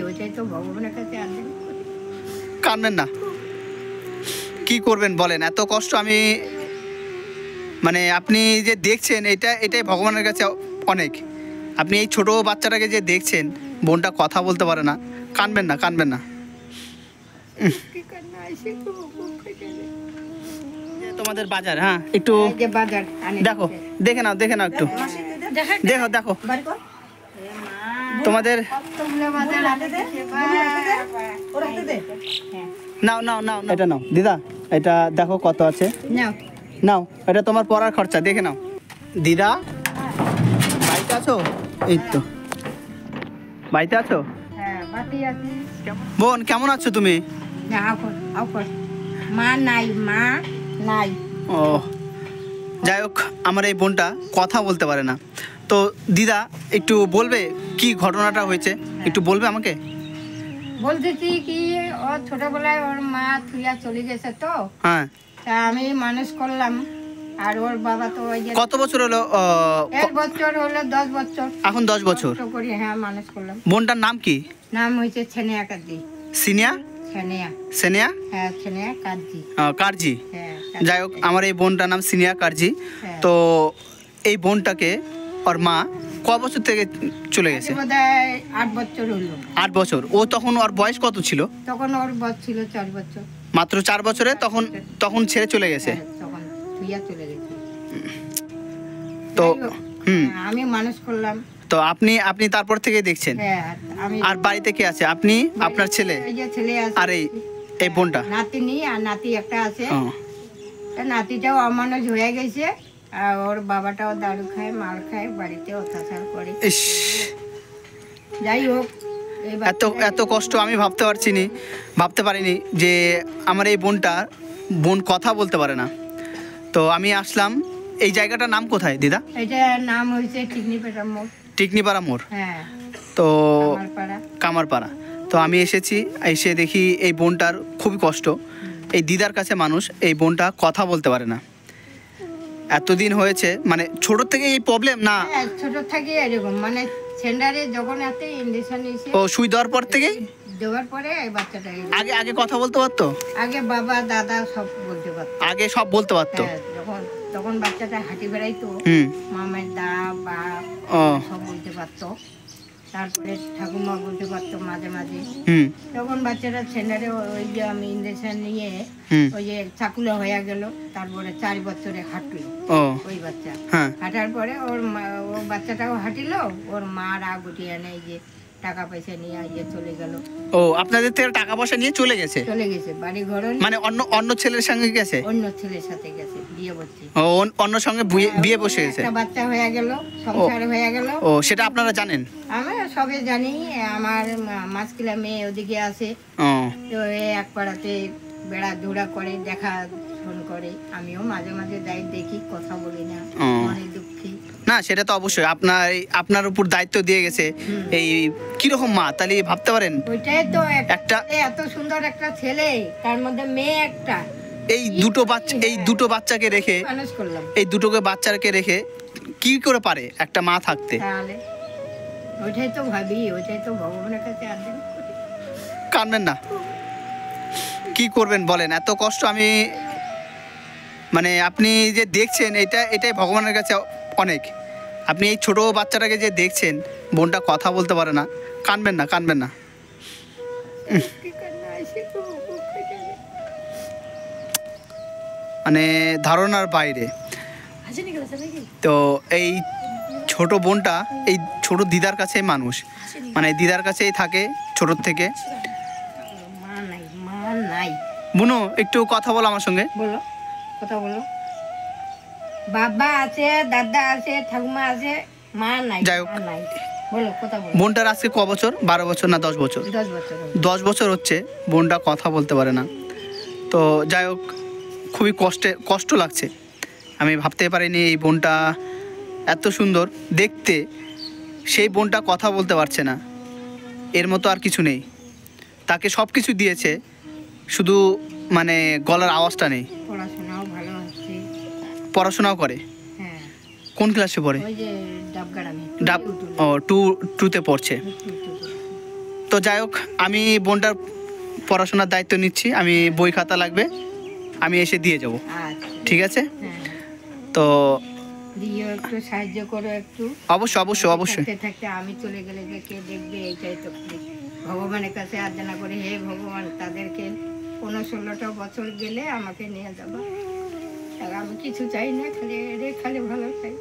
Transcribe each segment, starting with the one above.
ওইটাই তো ভগবানের কাছে আর্জন করি। কাঁদবেন না, কি করবেন বলেন? এত কষ্ট আমি মানে আপনি যে দেখছেন এটাই ভগবানের কাছে অনেক। আপনি এই ছোট বাচ্চাটাকে যে দেখছেন, বোনটা কথা বলতে পারে না, কাঁদবেন না, কাঁদবেন না। কি করনা এসে খুব খুশি। তোমাদের বাজার, হ্যাঁ একটু এই যে বাজার আনে দেখো, দেখে নাও একটু দেখো দেখো বাড়ি কর তোমাদের। কতগুলো বাজার আনে দে ওর হাতে দে। হ্যাঁ নাও নাও নাও, এটা নাও দিদা, এটা দেখো কত আছে, নাও নাও, এটা তোমার পড়ার খরচা, দেখে নাও। দিদা বাড়িতে আছো? এই তো বাড়িতে আছো। হ্যাঁ বাতি আছি। বোন কেমন আছো তুমি? না আও কর মা নাই ও যাই হোক, আমার এই বোনটা কথা বলতে পারে না। তো দিদা একটু বলবে কি ঘটনাটা হয়েছে, একটু বলবে আমাকে? বলতেছি কি ওর ছোটবেলায় ওর মা থুইয়া চলে গেছে তো, হ্যাঁ। তা আমি মানুষ করলাম। আর ওর বাবা তো ওই যে কত বছর হলো? 1 বছর হলো, 10 বছর এখন 10 বছর। কষ্ট করে হ্যাঁ মানুষ করলাম। বোনটার নাম কি? নাম হয়েছে ছেনিয়া কাজি। সিনিয়া ছেনিয়া, সেনিয়া হ্যাঁ ছেনিয়া কাজি। কারজি। হ্যাঁ যাই হোক, আমার এই বোনটার নাম সিনিয়া কারজি। হ্যাঁ। তো এই বোনটাকে ওর মা ক বছর থেকে চলে গেছে? বোধহয় 8 বছর হলো। 8 বছর। ও তখন ওর বয়স কত ছিল? তখন ওর বয়স ছিল 4 বছর। মাত্র 4 বছরে তখন ছেড়ে চলে গেছে। হ্যাঁ, তখন থুইয়া চলে গেছে। তো যাই হোক, হুম, আমি মানুষ করলাম। তো আপনি তারপর থেকে দেখছেন। হ্যাঁ আমি আর বাড়িতে কে আছে? আপনি, আপনার ছেলে এই যে ছেলে আছে আর এই বোনটা? নাতিনি আর নাতি একটা আছে। ও, তা নাতিটাও অমানুষ হয়ে গেছে। আর ওর বাবাটাও দারু খায়, মাল খায়, বাড়িতে অত্যাচার করে। ইস, যাই হোক এই এত কষ্ট আমি ভাবতে পারিনি যে আমার এই বোন কথা বলতে পারে না। তো আমি আসলাম। এই জায়গাটার নাম কোথায় দিদা? এটার নাম হয়েছে টিকনিপাড়া মোড়। টিকনিপাড়া মোড়। হ্যাঁ তো কামারপাড়া। কামারপাড়া। তো আমি এসে দেখি এই বোনটার খুবই কষ্ট। এই দিদার কাছে মানুষ, এই বোনটা কথা বলতে পারে না। এতদিন হয়েছে, মানে ছোট থেকে এই প্রবলেম না? হ্যাঁ ছোট থেকে এরকম, মানে সেন্টারে যখন এত ইঞ্জেকশন এসে ও সুই দেওয়ার পর থেকেই দেওয়ার পরে এই বাচ্চাটা এলো। আগে কথা বলতে পারতো? আগে বাবা দাদা সব বলতে পারতো। আগে সব বলতে পারতো? হ্যাঁ, তখন বাচ্চাটা হাঁটি বেড়াইতো, হুম। মামের দা বা ও সব বলতে পারতো। তারপরে ঠাকুমা বলতে পারতো মাঝে মাঝে। হুম তখন বাচ্চাটা সেন্টারে ওই যে আমি ইঞ্জেকশন নিয়ে হুম ওই যে চাকুলা হয়ে গেল। তারপরে 4 বছরে হাঁটলো ও ওই বাচ্চা। হ্যাঁ। হাঁটার পরে ও বাচ্চাটাও হাঁটিলো, ওর মা রাগ উঠিয়ে এনে এই যে টাকা পয়সা নিয়ে এই যে চলে গেল। ও আপনাদের থেকে টাকা পয়সা নিয়ে চলে গেছে? বাড়ি ঘর মানে অন্য ছেলের সঙ্গে গেছে? অন্য ছেলের সাথে গেছে, বিয়ে বসছে। ও অন্য সঙ্গে বিয়ে বসে গেছে? একটা বাচ্চা হয়ে গেল, সংসার হয়ে গেল। ও সেটা আপনারা জানেন? আমি সবে জানি। আমার মাঝকিলা মেয়ে ওদিকে আছে। ও তো এক পাড়াতে বেড়া দৌড়া করে, দেখা ফোন করে। আমিও মাঝে মাঝে যাই, দেখি, কথা বলি না, মনে দুঃখী। না সেটা তো অবশ্যই আপনার উপর দায়িত্ব দিয়ে গেছে। এই কিরকম মা তাহলে ভাবতে পারেন? ওইটাই তো একটা এত সুন্দর একটা ছেলে, তার মধ্যে মেয়ে একটা। এই দুটো বাচ্চাকে রেখে, মানুষ করলাম। এই দুটোকে বাচ্চাকে রেখে কি করে পারে একটা মা থাকতে? তাহলে ওইটাই তো ভাবি, ওইটাই তো ভগবানের কাছে আর্জন করি। কাঁদবেন না, কি করবেন বলেন? এত কষ্ট আমি মানে আপনি যে দেখছেন এটাই ভগবানের কাছে অনেক। আপনি এই ছোট বাচ্চাটাকে যে দেখছেন, বোনটা কথা বলতে পারে না, কাঁদবেন না, কাঁদবেন না। কি করনা এসে খুব খুশি। মানে ধারণার বাইরে। তো এই ছোট বোনটা এই ছোট দিদার কাছে মানুষ, মানে দিদার কাছেই থাকে ছোটোর থেকে। মা নাই। বুনো একটু কথা বলো আমার সঙ্গে। বলো, কথা বলো। বাবা আছে, দাদা আছে, ঠাকুমা আছে, মা নাই। যাই হোক, নাই। বলো, কথা বলো। বোনটার আজকে ক বছর? 12 বছর না 10 বছর? 10 বছর। 10 বছর হচ্ছে বোনটা কথা বলতে পারে না। তো যাই হোক, খুবই কষ্ট লাগছে। আমি ভাবতে পারিনি এই বোনটা এত সুন্দর দেখতে, সেই বোনটা কথা বলতে পারছে না। এর মতো আর কিছু নেই। তাকে সব কিছু দিয়েছে, শুধু মানে গলার আওয়াজটা নেই। পড়াশোনাও ভালো হচ্ছে। পড়াশোনাও করে? হ্যাঁ। কোন ক্লাসে পড়ে? ওই যে ডাবগাড়ামে। ও টুতে পড়ছে। তো যাই হোক, আমি বোনটার পড়াশোনার দায়িত্ব নিচ্ছি। আমি বই খাতা লাগবে, আমি এসে দিয়ে যাব, আচ্ছা, ঠিক আছে? হ্যাঁ, তো দিও একটু সাহায্য করো একটু। অবশ্যই অবশ্যই অবশ্যই। থাকতে থাকতে আমি চলে গেলে যে কে দেখবে, এইটাই তো ভগবানের কাছে আর্জনা করে, হে ভগবান তাদেরকে 15-16টা বছর গেলে আমাকে নিয়ে যাবো। আর আমি কিছু চাই না, খালি এদের খালি ভালো চাই।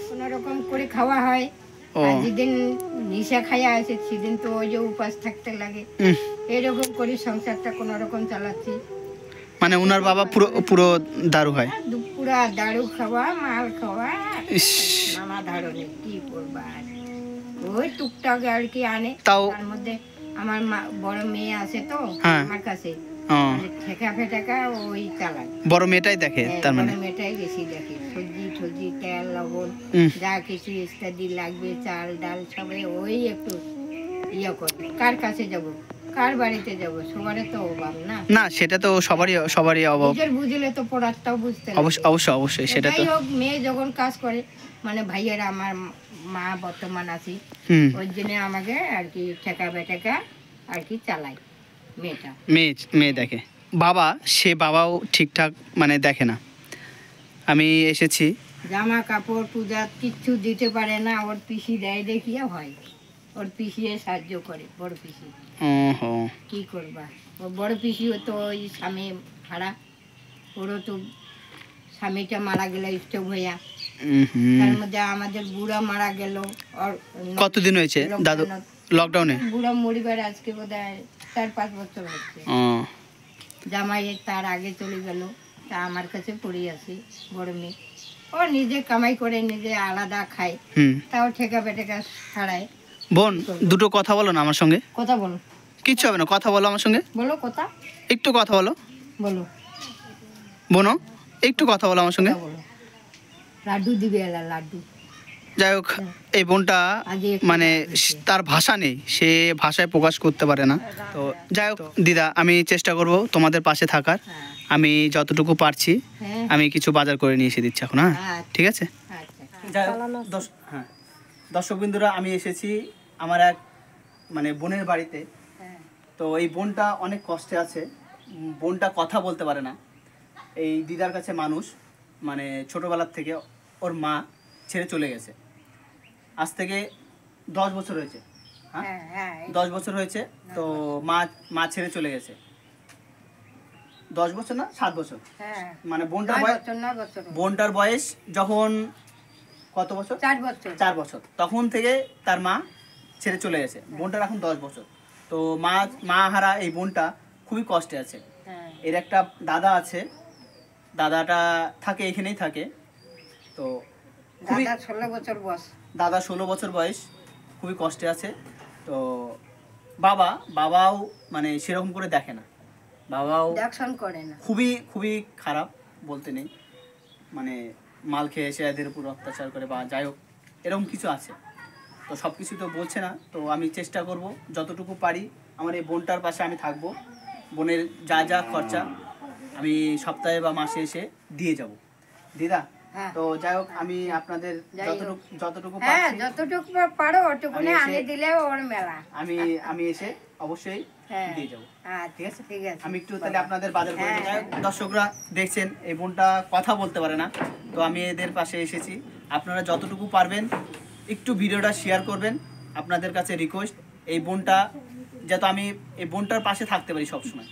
কোনো রকম করে খাওয়া হয়। ও আর যেদিন নিশা খাইয়া আছে সেদিন তো ওই যে উপাস থাকতে লাগে। এরকম করে সংসারটা কোনো রকম চালাচ্ছি। মানে ওনার বাবা পুরো পুরো দারু হয়? পুরা দারু খাওয়া, মাল খাওয়া, ইস, নানা ধরনের, কি করবা আর। ওই টুকটাক আর কি আনে। তাও তার মধ্যে আমার বড় মেয়ে আছে তো হ্যাঁ। আমার কাছে, ও, ঠেকা ফেটাকা ওই চালায়। বড় মেয়েটাই দেখে তার মানে? বড় মেয়েটাই বেশি দেখে। সবজি টবজি, তেল লবণ যা কিছু ইত্যাদি লাগবে, চাল ডাল সবাই ওই একটু ইয়ে করবে। কার কাছে যাব, কার বাড়িতে যাব? সবারই তো অভাব না। না, সেটা তো সবারই অভাব। নিজের বুঝলে তো পড়ারটাও বুঝতে লাগে। অবশ্যই অবশ্যই অবশ্যই, সেটা তো। যাই হোক, মেয়ে যখন কাজ করে, মানে ভাইয়েরা, আমার মা বর্তমান আছি, ওই জন্য আমাকে আর কি ঠেকা বেটাকা আর কি চালায় মেয়েটা। মেয়ে দেখে। বাবাও ঠিকঠাক মানে দেখে না। আমি এসেছি, জামা কাপড় পূজা কিচ্ছু দিতে পারে না, ওর পিসি দেয় দেখিয়া হয়। ওর পিসিয়ে সাহায্য করে, বড় পিসি। ওহো, কি করবা, ও বড় পিসিও তো ওই স্বামী ভাড়া, ওরও তো স্বামীটা মারা গেল স্টোভ হইয়া। তার মধ্যে আমাদের বুড়া মারা গেল। ওর কতদিন হয়েছে দাদু? লকডাউনে বুড়া মরিবার আজকে বোধহয় 4-5 বছর হচ্ছে। জামাই তার আগে চলে গেল, তা আমার কাছে পড়ে আছে বড় মেয়ে। ও নিজে কামাই করে নিজে আলাদা খায়, তাও ঠেকা বেটেকা ছাড়ায়। বোন, দুটো কথা বলো না আমার সঙ্গে। কথা বলো। কিচ্ছু হবে না, কথা বলো আমার সঙ্গে। বলো কথা, একটু কথা বলো। বলো বোনো, একটু কথা বলো আমার সঙ্গে। কথা বলো। লাড্ডু দিবে, এলা লাড্ডু। যাই হোক, এই বোনটা আগে মানে তার ভাষা নেই, সে ভাষায় প্রকাশ করতে পারে না। তো যাই হোক দিদা, আমি চেষ্টা করব তোমাদের পাশে থাকার। আমি যতটুকু পারছি হ্যাঁ, আমি কিছু বাজার করে নিয়ে এসে দিচ্ছি এখন। হ্যাঁ, আচ্ছা, ঠিক আছে। আচ্ছা। যাই হোক, হ্যাঁ, দর্শক বিন্দুরা, আমি এসেছি আমার এক মানে বোনের বাড়িতে। হ্যাঁ, তো এই বোনটা অনেক কষ্টে আছে। বোনটা কথা বলতে পারে না। এই দিদার কাছে মানুষ, মানে ছোটোবেলার থেকে ওর মা ছেড়ে চলে গেছে। আজ থেকে 10 বছর হয়েছে। হ্যাঁ, হ্যাঁ, হ্যাঁ, 10 বছর হয়েছে। তো মা ছেড়ে চলে গেছে। 10 বছর না 7 বছর। হ্যাঁ, মানে 9 বছর। বোনটার বয়স যখন কত বছর? 4 বছর। 4 বছর। তখন থেকে তার মা ছেড়ে চলে গেছে। বোনটার এখন 10 বছর। তো মা হারা এই বোনটা খুবই কষ্টে আছে। হ্যাঁ, এর একটা দাদা আছে, দাদাটা থাকে এখানেই থাকে। তো খুবই, দাদা 16 বছর বয়স। দাদা 16 বছর বয়স, খুবই কষ্টে আছে। তো বাবাও মানে সেরকম করে দেখে না। বাবাও দেখশন করে না। খুবই খারাপ, বলতে নেই। মানে মাল খেয়ে এসে এদের উপর অত্যাচার করে, বা যাই হোক এরকম কিছু আছে। তো সব কিছু তো বলছে না। তো আমি চেষ্টা করব যতটুকু পারি, আমার এই বোনটার পাশে আমি থাকবো। বোনের যা খরচা আমি সপ্তাহে বা মাসে এসে দিয়ে যাব। দিদা, হ্যাঁ, তো যাই হোক, আমি আপনাদের যাই হোক। যতটুকু হ্যাঁ, পারছি যতটুকু পারো ওটুকুনে আমি এসে- আনে দিলে ওর মেলা। আমি এসে অবশ্যই হ্যাঁ, দিয়ে যাব। ঠিক আছে, ঠিক আছে। আমি একটু তাহলে আপনাদের বাজার করে দিই। হ্যাঁ। দর্শকরা দেখছেন এই বোনটা কথা বলতে পারে না, তো আমি এদের পাশে এসেছি। আপনারা যতটুকু পারবেন একটু ভিডিওটা শেয়ার করবেন। আপনাদের কাছে রিকোয়েস্ট, এই বোনটা যাতে আমি এই বোনটার পাশে থাকতে পারি সবসময়।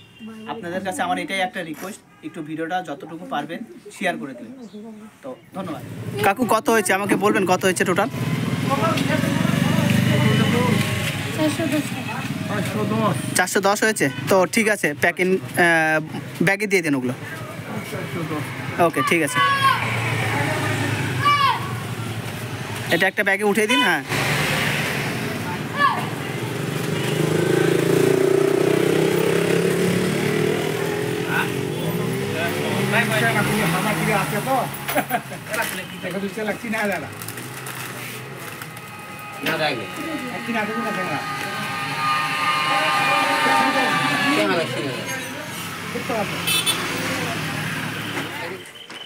আপনাদের কাছে আমার এটাই একটা রিকোয়েস্ট, একটু ভিডিওটা যতটুকু পারবেন শেয়ার করে দিন। তো ধন্যবাদ। কাকু, কত হয়েছে আমাকে বলবেন, কত হয়েছে টোটাল? 410 হয়েছে। তো ঠিক আছে, প্যাকিং ব্যাগে দিয়ে দিন ওগুলো। ওকে, ঠিক আছে। এটা একটা ব্যাগে উঠিয়ে দিন। হ্যাঁ,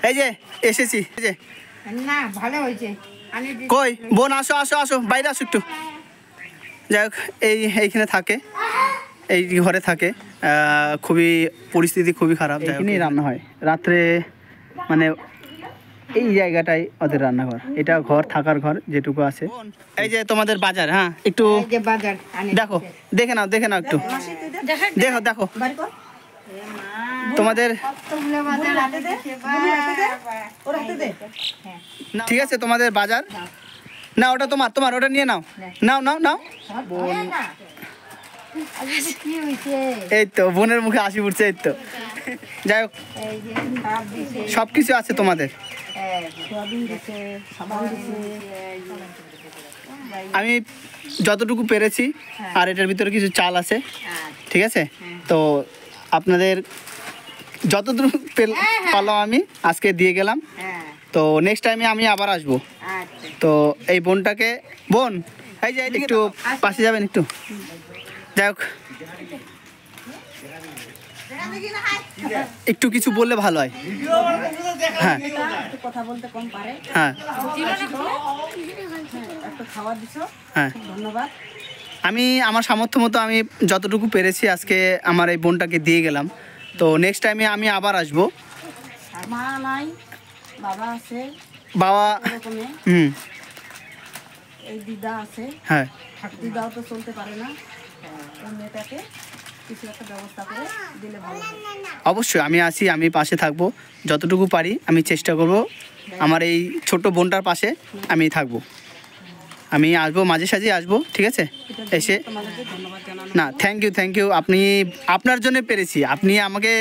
এই যে এসেছি। এই যে, না ভালো হয়েছে। কই বোন, আসো বাইরে আসো একটু। যাই হোক এইখানে থাকে, এই ঘরে থাকে। খুবই পরিস্থিতি খুবই খারাপ, এখানেই রান্না হয় রাত্রে, মানে এই জায়গাটাই ওদের রান্নাঘর, এটা ঘর থাকার ঘর যেটুকু আছে। এই যে তোমাদের বাজার, হ্যাঁ একটু এই যে বাজার দেখো, দেখে নাও একটু দেখো দেখো তোমাদের। কতগুলো বাজার আনতে দিছে, না, ঠিক আছে তোমাদের বাজার, না ওটা তোমার ওটা নিয়ে নাও, নাও নাও নাও। কি হয়েছে? এই তো বোনের মুখে হাসি উঠছে, এই তো। যাই হোক এই যে সব দিছে, সব কিছু আছে তোমাদের। সয়াবিন দিছে, সাবান দিছে। আমি যতটুকু পেরেছি, আর এটার ভিতরে কিছু চাল আছে, ঠিক আছে। তো আপনাদের যতটুকু পারলাম আমি আজকে দিয়ে গেলাম। হ্যাঁ, তো নেক্সট টাইমে আমি আবার আসবো। আচ্ছা। তো এই বোনটাকে, বোন এই যে একটু পাশে যাবেন একটু। যাই হোক একটু কিছু বললে ভালো হয়। হ্যাঁ কথা বলতে কম পারে, হ্যাঁ একটু খাওয়া দিছো, হ্যাঁ, ধন্যবাদ। আমি আমার সামর্থ্য মতো আমি যতটুকু পেরেছি আজকে আমার এই বোনটাকে দিয়ে গেলাম। তো নেক্সট টাইমে আমি আবার আসবো। মা নাই, বাবা আছে, বাবা, এরকমই হুম, এই দিদা আছে। হ্যাঁ দিদাও তো চলতে পারে না, ওই মেয়েটাকে কিছু একটা ব্যবস্থা করে দিলে ভালো হয়। অবশ্যই আমি আসি, আমি পাশে থাকবো, যতটুকু পারি আমি চেষ্টা করব আমার এই ছোট বোনটার পাশে আমি থাকবো। আমি আসবো, মাঝে সাঝে আসবো, ঠিক আছে। এসে তোমাদেরকে ধন্যবাদ জানানো। না, থ্যাংক ইউ, আপনি আপনার জন্য পেরেছি, আপনি আমাকে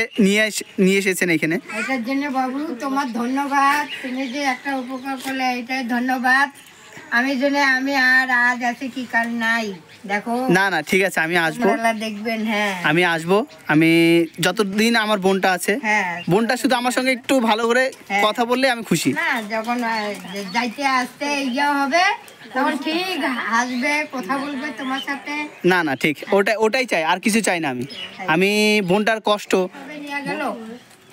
নিয়ে এসেছেন এখানে। এটার জন্য বাবু তোমার ধন্যবাদ, তুমি যে একটা উপকার করলে এটাই ধন্যবাদ। আমি আর আজ আছে কি কাল নাই, দেখো। না না ঠিক আছে, আমি আসবো, আপনারা দেখবেন। হ্যাঁ, আমি আসবো, আমি যতদিন আমার বোনটা আছে, হ্যাঁ, বোনটা শুধু আমার সঙ্গে একটু ভালো করে হ্যাঁ। কথা বললে আমি খুশি। না যখন যাইতে আসতে ইয়ে হবে তখন ঠিক আসবে, কথা বলবে তোমার সাথে। না না ঠিক, ওটাই চাই, আর কিছু চাই না। আমি বোনটার কষ্ট, নিয়ে গেল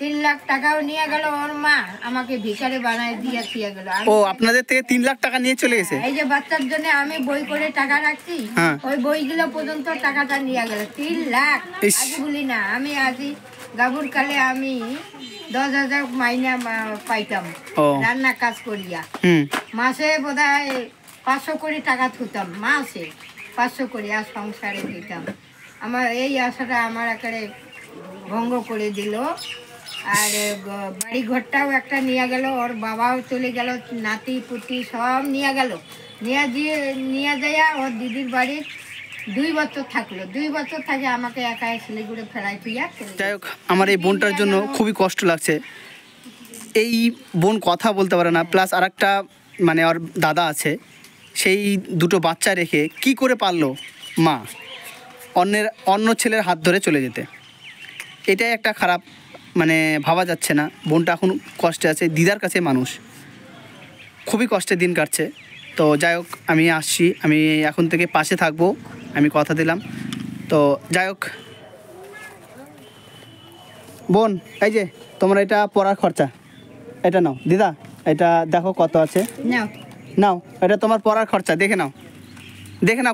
3 লাখ টাকাও নিয়ে গেল, ওর মা আমাকে ভিখারি বানায় দিয়ে গেল। ও আপনাদের থেকে 3 লাখ টাকা নিয়ে চলে গেছে। এই যে বাচ্চার জন্য আমি বই করে টাকা রাখছি, হ্যাঁ। ওই বইগুলো পর্যন্ত টাকাটা নিয়ে গেল 3 লাখ। ইস। আজ বলি না, আমি আজি গাবুর কালে আমি 10,000 মাইনা পাইতাম ও। রান্না কাজ করিয়া। হুম, মাসে বোধহয় 500 করে টাকা থুতাম, মাসে 500 করে, আর সংসারে দিতাম। আমার এই আশাটা আমার একেবারে ভঙ্গ করে দিল। আর বাড়ি ঘরটাও একটা নিয়ে গেল, ওর বাবাও চলে গেল, নাতি পুতি সব নিয়ে গেল। নিয়ে যাইয়া ওর দিদির বাড়ির 2 বছর থাকলো, 2 বছর থাকে আমাকে একা শিলিগুড়ি ফেরাই তুইয়া চলে গেল। যাই হোক আমার এই বোনটার জন্য খুবই কষ্ট লাগছে। এই বোন কথা বলতে পারে না, প্লাস আর একটা মানে ওর দাদা আছে, সেই দুটো বাচ্চা রেখে কি করে পারলো মা অন্য ছেলের হাত ধরে চলে যেতে। এটাই একটা খারাপ, মানে ভাবা যাচ্ছে না। বোনটা এখন কষ্টে আছে, দিদার কাছে মানুষ, খুবই কষ্টে দিন কাটছে। তো যাই হোক আমি আসছি, আমি এখন থেকে পাশে থাকবো, আমি কথা দিলাম। তো যাই হোক বোন, এই যে তোমার এটা পড়ার খরচা, এটা নাও দিদা, এটা দেখো কত আছে, নাও, নাও এটা তোমার পড়ার খরচা, দেখে নাও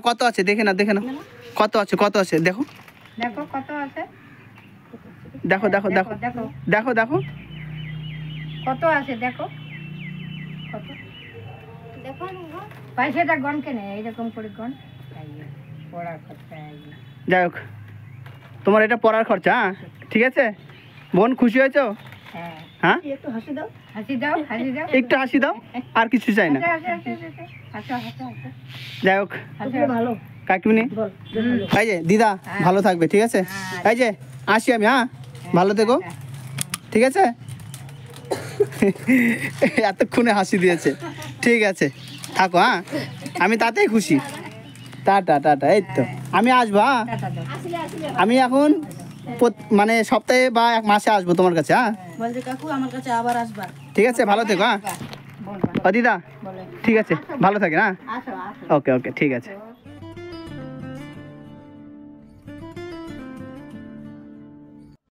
কত আছে, দেখে নাও কত আছে দেখো দেখো কত আছে, দেখো দেখো দেখো দেখো দেখো দেখো কত আছে, দেখো কত, দেখো পয়সাটা গন কেনে এইরকম করে গন, পড়ার খরচা। যাই হোক তোমার এটা পড়ার খরচা, হ্যাঁ ঠিক আছে বোন, খুশি হয়েছো? হ্যাঁ, হ্যাঁ একটু হাসি দাও, হাসি দাও, হাসি দাও, একটু হাসি দাও, আর কিছু চাই না। যাই হোক ভালো কাকিমনি, এই যে দিদা ভালো থাকবে, ঠিক আছে। এই যে আসি আমি, হ্যাঁ ভালো থেকো, ঠিক আছে। এতক্ষণে হাসি দিয়েছে, ঠিক আছে থাকো, হ্যাঁ আমি তাতেই খুশি। টাটা টাটা, এই তো আমি আসবো, হ্যাঁ আমি এখন মানে সপ্তাহে বা 1 মাসে আসবো তোমার কাছে, হ্যাঁ বলছে কাকু আমার কাছে আবার আসবা, ঠিক আছে ভালো থেকো, হ্যাঁ ও দিদা ঠিক আছে, ভালো থাকেন, হ্যাঁ আসো আসো। ওকে ঠিক আছে।